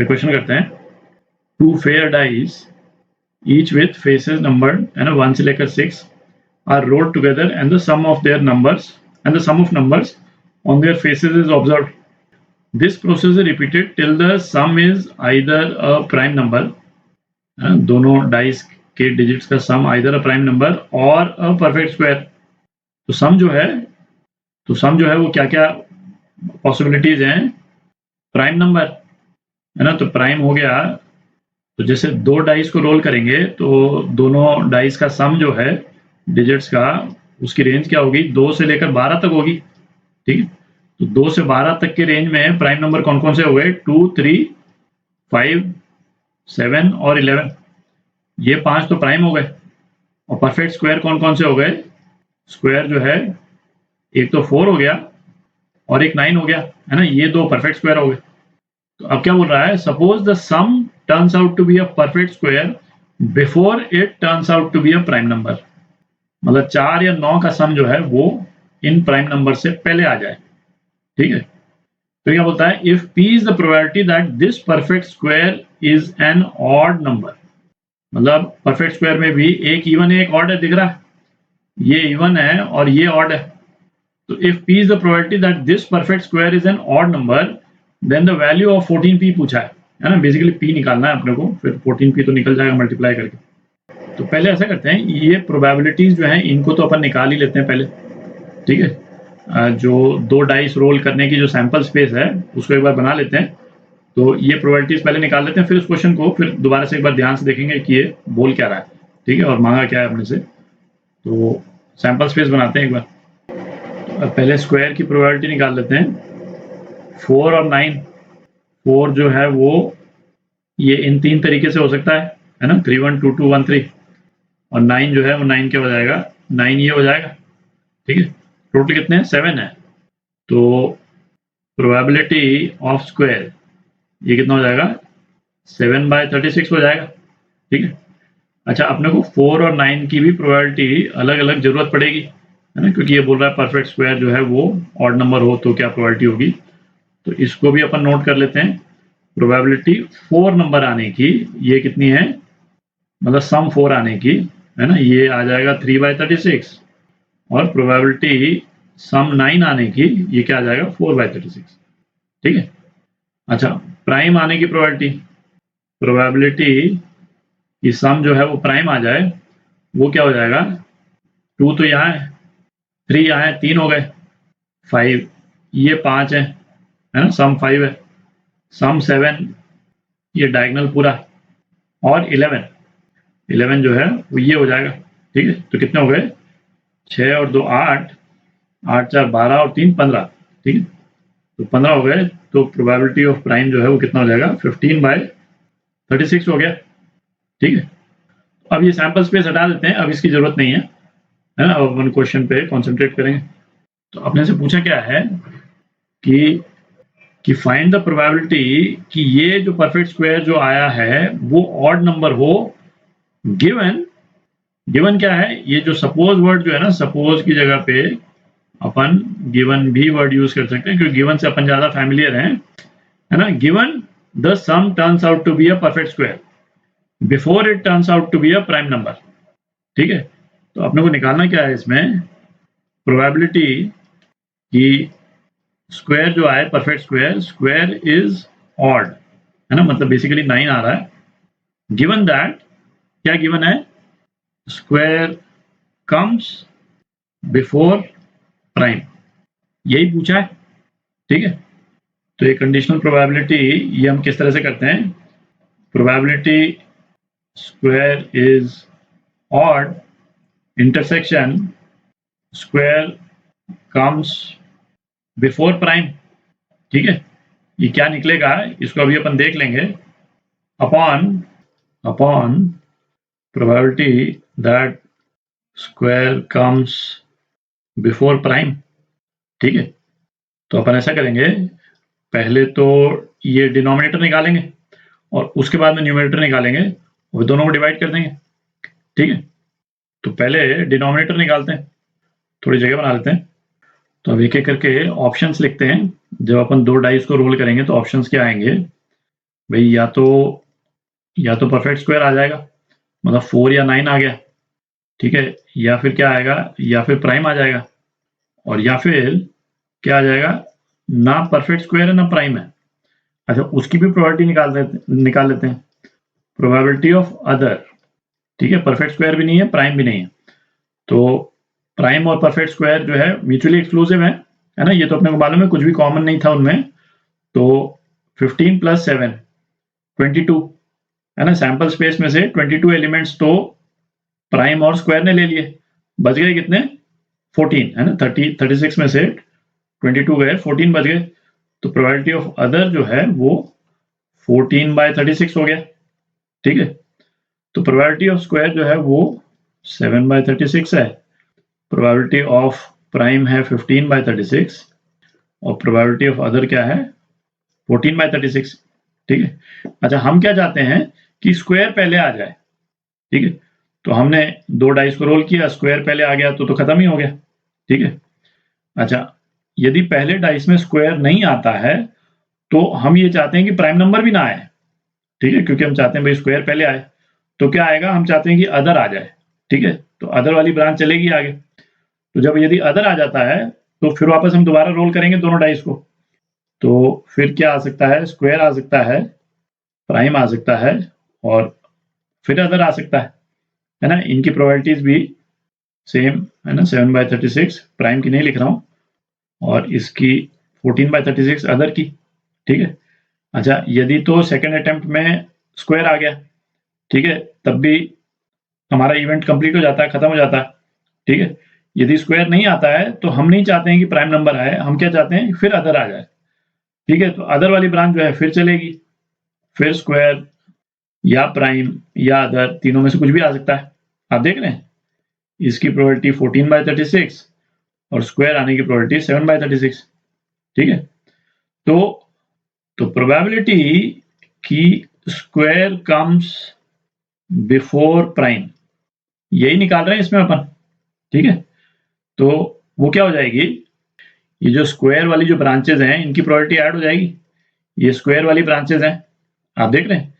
तो क्वेश्चन करते हैं, two fair dice each with faces numbered है ना 1 से लेकर 6 are rolled together and the sum of their numbers and the sum of numbers on their faces is observed. This process is repeated till the sum is either a prime number, दोनों dice के digits का सम either a prime number or a perfect square. तो सम जो है वो क्या क्या possibilities हैं. प्राइम नंबर है ना, तो प्राइम हो गया. तो जैसे दो डाइस को रोल करेंगे तो दोनों डाइस का सम जो है डिजिट्स का, उसकी रेंज क्या होगी, 2 से लेकर 12 तक होगी. ठीक है, तो 2 से 12 तक के रेंज में प्राइम नंबर कौन कौन से हो गए, 2, 3, 5, 7 और 11. ये 5 तो प्राइम हो गए. और परफेक्ट स्क्वायर कौन कौन से हो गए, स्क्वायर जो है एक तो 4 हो गया और एक 9 हो गया, है ना, ये दो परफेक्ट स्क्वायर हो गए. तो अब क्या बोल रहा है, suppose the sum turns out to be a perfect square before it turns out to be a prime number. मतलब 4 या 9 का सम जो है वो इन प्राइम नंबर से पहले आ जाए. ठीक है, तो क्या बोलता है, if p is the probability that this perfect square is an odd number. मतलब परफेक्ट स्क्वायर में भी एक इवन है एक ऑड है, दिख रहा है, ये इवन है और ये ऑड है. तो if p is the probability that this perfect square is an odd number, then the value of 14p पूछा है ना. बेसिकली p निकालना है अपने को, फिर 14p तो निकल जाएगा मल्टीप्लाई करके. तो पहले ऐसा करते हैं, ये प्रोबेबिलिटीज जो है इनको तो अपन निकाल ही लेते हैं पहले. ठीक है, जो दो डाइस रोल करने की जो सैंपल स्पेस है उसको एक बार बना लेते हैं. तो ये प्रोबेबिलिटीज पहले निकाल लेते हैं, फिर उस क्वेश्चन को फिर दोबारा से एक बार ध्यान से देखेंगे कि ये बोल क्या रहा है. ठीक है, और मांगा क्या है अपने से. तो सैंपल स्पेस बनाते हैं एक बार. तो पहले स्क्वायर की प्रोबेबिलिटी निकाल लेते हैं. 4 और 9. 4 जो है वो ये इन 3 तरीके से हो सकता है ना, 3, 1, 2, 2, 1, 3. और 9 जो है वो 9 क्या हो जाएगा, 9 ये हो जाएगा. ठीक है, टोटल कितने हैं, 7 है. तो प्रोबेबिलिटी ऑफ स्क्वायर ये कितना हो जाएगा, 7/36 हो जाएगा. ठीक है, अच्छा अपने को 4 और 9 की भी प्रोबेबिलिटी अलग अलग जरूरत पड़ेगी, है ना, क्योंकि ये बोल रहा है परफेक्ट स्क्वायर जो है वो ऑड नंबर हो तो क्या प्रोबेबिलिटी होगी. तो इसको भी अपन नोट कर लेते हैं. प्रोबेबिलिटी 4 नंबर आने की ये कितनी है, मतलब सम 4 आने की, है ना, ये आ जाएगा 3/36. और प्रोबेबिलिटी सम 9 आने की ये क्या आ जाएगा, 4/36. ठीक है, अच्छा प्राइम आने की प्रोबेबिलिटी कि सम जो है वो प्राइम आ जाए, वो क्या हो जाएगा, 2 तो यहाँ है, 3 यहाँ है, 3 हो गए, 5 ये 5 है ना, सम 5 है, सम 7 ये डायगोनल पूरा, और 11 जो है वो ये हो जाएगा. ठीक है, तो कितने हो गए, 6 और 2 8, 8, 4, 12 और 3 15. ठीक है, तो 15 हो गए. तो प्रोबेबिलिटी ऑफ प्राइम जो है वो कितना हो जाएगा, 15/36 हो गया. ठीक है, अब ये सैंपल स्पेस हटा देते हैं, अब इसकी जरूरत नहीं है ना. अब अपन क्वेश्चन पे कॉन्सेंट्रेट करेंगे. तो अपने से पूछा क्या है कि फाइंड द प्रोबेबिलिटी कि ये जो परफेक्ट स्क्वायर जो आया है वो ऑड नंबर हो, गिवन क्या है, ये जो सपोज वर्ड जो है ना, सपोज की जगह पे अपन गिवन भी वर्ड यूज कर सकते हैं, क्योंकि गिवन से अपन ज्यादा फैमिलियर हैं, है ना. Given the sum turns out to be a perfect square before it turns out to be a prime number. ठीक है, तो अपने को निकालना क्या है इसमें, प्रोबेबिलिटी कि स्क्वायर जो आए परफेक्ट स्क्वायर इज ऑड, है ना, मतलब बेसिकली 9 आ रहा है. गिवन दैट, क्या गिवन है, स्क्वायर कम्स बिफोर प्राइम, यही पूछा है. ठीक है, तो ये कंडीशनल प्रोबेबिलिटी ये हम किस तरह से करते हैं, probability square is odd intersection square comes before prime. ठीक है, ये क्या निकलेगा इसको अभी अपन देख लेंगे. Upon probability that square comes before prime. ठीक है, तो अपन ऐसा करेंगे, पहले तो ये डिनोमिनेटर निकालेंगे और उसके बाद में न्यूमरेटर निकालेंगे और दोनों को डिवाइड कर देंगे. ठीक है, तो पहले डिनोमिनेटर निकालते हैं, थोड़ी जगह बना लेते हैं. तो अब एक एक करके ऑप्शंस लिखते हैं. जब अपन दो डाइस को रोल करेंगे तो ऑप्शंस क्या आएंगे, भाई या तो परफेक्ट स्क्वायर आ जाएगा, मतलब 4 या 9 आ गया, ठीक है, या फिर क्या आएगा, या फिर प्राइम आ जाएगा, और या फिर क्या आ जाएगा, ना परफेक्ट स्क्वायर है ना प्राइम है। अच्छा, उसकी भी प्रोबेबिलिटी निकाल लेते हैं, प्रोबेबिलिटी ऑफ अदर, ठीक है, परफेक्ट स्क्वायर भी नहीं है, प्राइम भी नहीं है, तो प्राइम और परफेक्ट स्क्वायर जो है म्यूचुअली एक्सक्लूसिव है ना, ये तो अपने को मालूम है, कुछ भी कॉमन नहीं था उनमें। तो 15 प्लस 7 22 है ना, सैंपल स्पेस में से 22 एलिमेंट्स तो प्राइम और स्क्वायर ने ले लिए, बच गए कितने, 14 है ना, 36 में से 22 गए, 14 बच गए, तो प्रोबेबिलिटी ऑफ अदर जो है वो 14/36 हो गया, ठीक है। तो प्रोबेबिलिटी ऑफ स्क्वायर जो है वो 7/36 है, प्रोबेबिलिटी ऑफ प्राइम है 15/36, और प्रोबेबिलिटी ऑफ अदर क्या है 14/36, ठीक है। अच्छा, हम क्या चाहते हैं कि स्क्वायर पहले आ जाए, ठीक है, तो हमने 2 डाइस को रोल किया, स्क्वायर पहले आ गया तो खत्म ही हो गया, ठीक है। अच्छा, यदि पहले डाइस में स्क्वायर नहीं आता है तो हम ये चाहते हैं कि प्राइम नंबर भी ना आए, ठीक है, क्योंकि हम चाहते हैं भाई स्क्वायर पहले आए, तो क्या आएगा, हम चाहते हैं कि अदर आ जाए, ठीक है, तो अदर वाली ब्रांच चलेगी आगे। तो जब यदि अदर आ जाता है तो फिर वापस हम दोबारा रोल करेंगे दोनों डाइस को, तो फिर क्या आ सकता है, स्क्वायर आ सकता है, प्राइम आ सकता है, और फिर अदर आ सकता है ना, इनकी प्रोबेबिलिटीज भी सेम है ना, 7/36 प्राइम की नहीं लिख रहा हूँ, और इसकी 14/36 अदर की, ठीक है। अच्छा, यदि तो सेकंड अटेम्प्ट में स्क्वायर आ गया, ठीक है, तब भी हमारा इवेंट कंप्लीट हो जाता है, खत्म हो जाता है, ठीक है। यदि स्क्वायर नहीं आता है तो हम नहीं चाहते हैं कि प्राइम नंबर आए, हम क्या चाहते हैं फिर अदर आ जाए, ठीक है, तो अदर वाली ब्रांच जो है फिर चलेगी, फिर स्क्वायर या प्राइम या अदर, तीनों में से कुछ भी आ सकता है। आप देख रहे हैं, इसकी प्रोबेबिलिटी 14/36 और स्क्वायर आने की प्रोबेबिलिटी 7/36, ठीक है। तो प्रोबेबिलिटी की स्क्वायर कम्स बिफोर प्राइम, यही निकाल रहे हैं इसमें अपन, ठीक है। तो वो क्या हो जाएगी, ये जो स्क्वायर वाली जो ब्रांचेज हैं इनकी प्रोबेबिलिटी ऐड हो जाएगी, ये स्क्वायर वाली ब्रांचेज हैं, आप देख रहे हैं,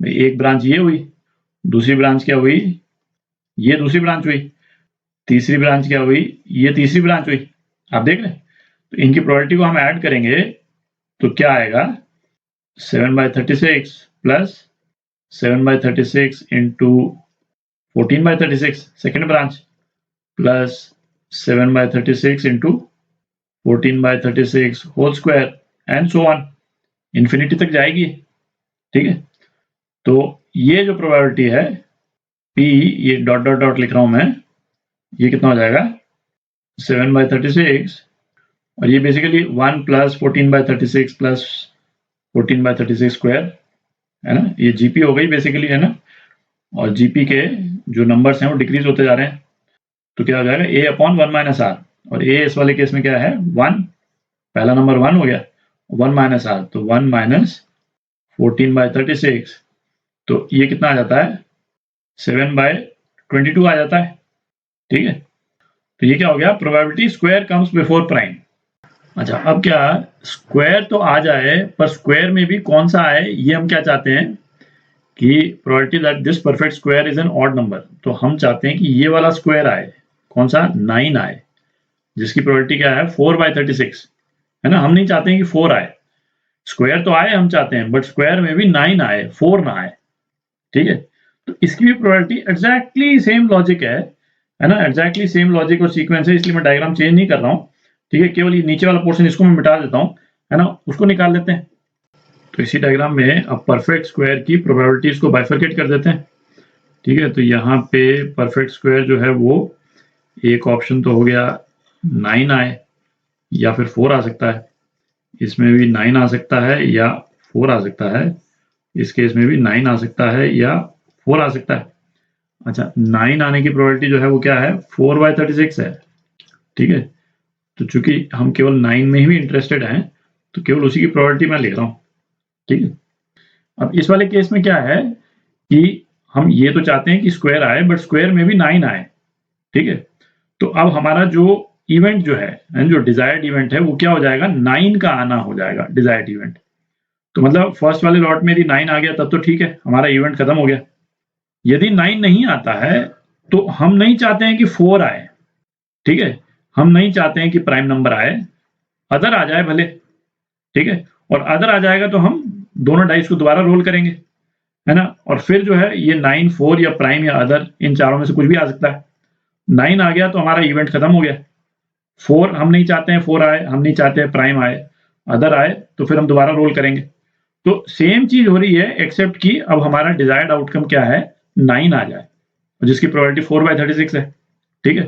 एक ब्रांच ये हुई, दूसरी ब्रांच क्या हुई, ये दूसरी ब्रांच हुई, तीसरी ब्रांच क्या हुई, ये तीसरी ब्रांच हुई, आप देख रहे हैं। तो इनकी प्रोबेबिलिटी को हम ऐड करेंगे तो क्या आएगा, 7/36 plus 7/36 into 14/36 second branch, plus 7/36 into 14/36 whole square, and so on, infinity तक जाएगी, ठीक है। तो ये जो प्रोबेबिलिटी है P, ये डॉट डॉट डॉट लिख रहा हूं मैं, ये कितना हो जाएगा 7/36, और ये बेसिकली 1 प्लस 14/36 प्लस 14/36 स्क्वायर, है ना, ये जीपी हो गई बेसिकली, है ना, और जीपी के जो नंबर्स हैं वो डिक्रीज होते जा रहे हैं, तो क्या हो जाएगा A/1 - R, और A इस वाले केस में क्या है 1, पहला नंबर 1 हो गया, 1 - R, तो 1 माइनस 14/36, तो ये कितना आ जाता है 7/22 आ जाता है, ठीक है। तो ये क्या हो गया, probability square comes before prime. अच्छा, अब क्या, स्क्वायर तो आ जाए पर स्क्वायर में भी कौन सा आए, ये हम क्या चाहते हैं कि probability that this perfect square is an odd number, तो हम चाहते हैं कि ये वाला स्क्वायर आए, कौन सा 9 आए, जिसकी प्रोबेबिलिटी क्या है 4/36, है ना, हम नहीं चाहते हैं कि 4 आए, स्क्वायर तो आए हम चाहते हैं, बट स्क्वायर में भी 9 आए, 4 ना आए, ठीक है। तो इसकी भी प्रोबेबिलिटी एग्जैक्टली सेम लॉजिक है ना, एग्जैक्टली सेम लॉजिक और सीक्वेंस है, इसलिए मैं डायग्राम चेंज नहीं कर रहा हूँ, ठीक है, केवल ये नीचे वाला पोर्शन इसको मैं मिटा देता हूँ, है ना, उसको निकाल लेते हैं। तो इसी डायग्राम में अब परफेक्ट स्क्वायर की प्रोबेबिलिटीज को बाइफरकेट कर देते हैं, ठीक है। तो यहाँ पे परफेक्ट स्क्वायर जो है वो एक ऑप्शन तो हो गया 9 आए या फिर 4 आ सकता है, इसमें भी 9 आ सकता है या 4 आ सकता है, इस केस में भी 9 आ सकता है या 4 आ सकता है। अच्छा, 9 आने की प्रोबेबिलिटी जो है वो क्या है 4/36 है, ठीक है। तो चूंकि हम केवल 9 में ही इंटरेस्टेड हैं तो केवल उसी की प्रोबेबिलिटी मैं लिख रहा हूँ, ठीक है। अब इस वाले केस में क्या है कि हम ये तो चाहते हैं कि स्क्वायर आए बट स्क्वायर में भी 9 आए, ठीक है। तो अब हमारा जो इवेंट जो है जो डिजायर्ड इवेंट है वो क्या हो जाएगा, 9 का आना हो जाएगा डिजायर्ड इवेंट। तो मतलब फर्स्ट वाले लॉट में यदि 9 आ गया तब तो ठीक है, हमारा इवेंट खत्म हो गया। यदि 9 नहीं आता है तो हम नहीं चाहते हैं कि 4 आए, ठीक है? हम नहीं चाहते हैं कि प्राइम नंबर आए, अदर आ जाए भले, ठीक है? और अदर आ जाएगा तो हम दोनों डाइस को दोबारा रोल करेंगे, है ना? और फिर जो है ये 9, 4 या प्राइम या अदर, इन चारों में से कुछ भी आ सकता है। 9 आ गया तो हमारा इवेंट खत्म हो गया। 4 हम नहीं चाहते हैं 4 आए, हम नहीं चाहते हैं प्राइम आए, अदर आए तो फिर हम दोबारा रोल करेंगे। तो सेम चीज हो रही है एक्सेप्ट कि अब हमारा डिजायर्ड आउटकम क्या है, 9 आ जाए, जिसकी प्रोबेबिलिटी 4/36 है, ठीक है?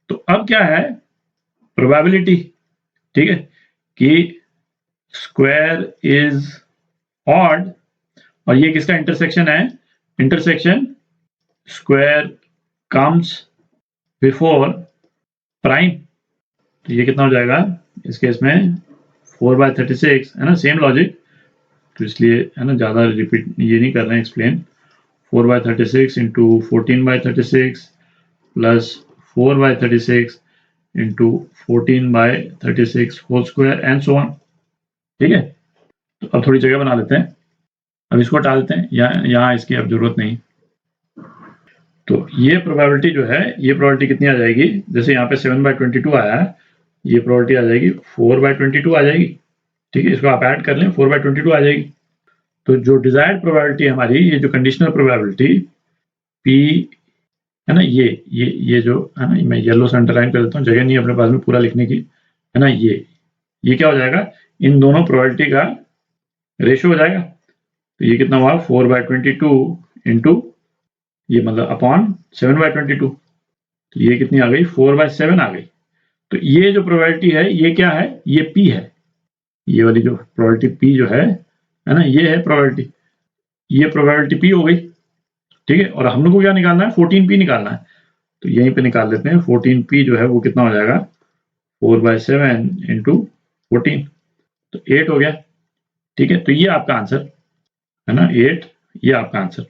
तो अब क्या है प्रोबेबिलिटी, ठीक है, कि स्क्वायर इज ऑड, और ये किसका इंटरसेक्शन है, intersection square comes before prime. तो ये कितना हो जाएगा इस केस में 4/36, है ना? सेम लॉजिक, तो इसलिए है ना ज़्यादा रिपीट ये नहीं कर रहे हैं explain. 4/36 into 14/36 plus 4/36 into 14/36 whole square and so on, ठीक है? तो अब थोड़ी जगह बना लेते हैं, अब इसको हटा देते हैं, यहाँ इसकी अब जरूरत नहीं। तो ये प्रोबेबिलिटी जो है, ये प्रोबेबिलिटी कितनी आ जाएगी, जैसे यहाँ पे 7/22 आया है, ये प्रोबेबिलिटी आ जाएगी 4/22 आ जाएगी, ठीक है? इसको आप ऐड कर लें, 4/22 आ जाएगी। तो जो डिजायर्ड प्रोबेबिलिटी हमारी, ये जो कंडीशनल प्रोबेबिलिटी P है ना, ये जो है ना, मैं येलो से अंडरलाइन कर देता हूँ, जगह नहीं है अपने पास में पूरा लिखने की, है ना? ये क्या हो जाएगा, इन दोनों प्रोबेबिलिटी का रेशियो हो जाएगा। तो ये कितना हुआ 4/22 इंटू ये मतलब अपॉन 7/22, तो ये कितनी आ गई 4/7 आ गई। तो ये जो प्रोबेबिलिटी है ये क्या है, ये P है, ये वाली जो प्रोबेबिलिटी P जो है ना, ये है प्रोबेबिलिटी, ये प्रोबेबिलिटी P हो गई, ठीक है? और हम लोग को क्या निकालना है, 14P निकालना है। तो यहीं पे निकाल लेते हैं, 14P जो है वो कितना हो जाएगा 4/7 इंटू 14, तो 8 हो गया, ठीक है? तो ये आपका आंसर है ना, 8, ये आपका आंसर।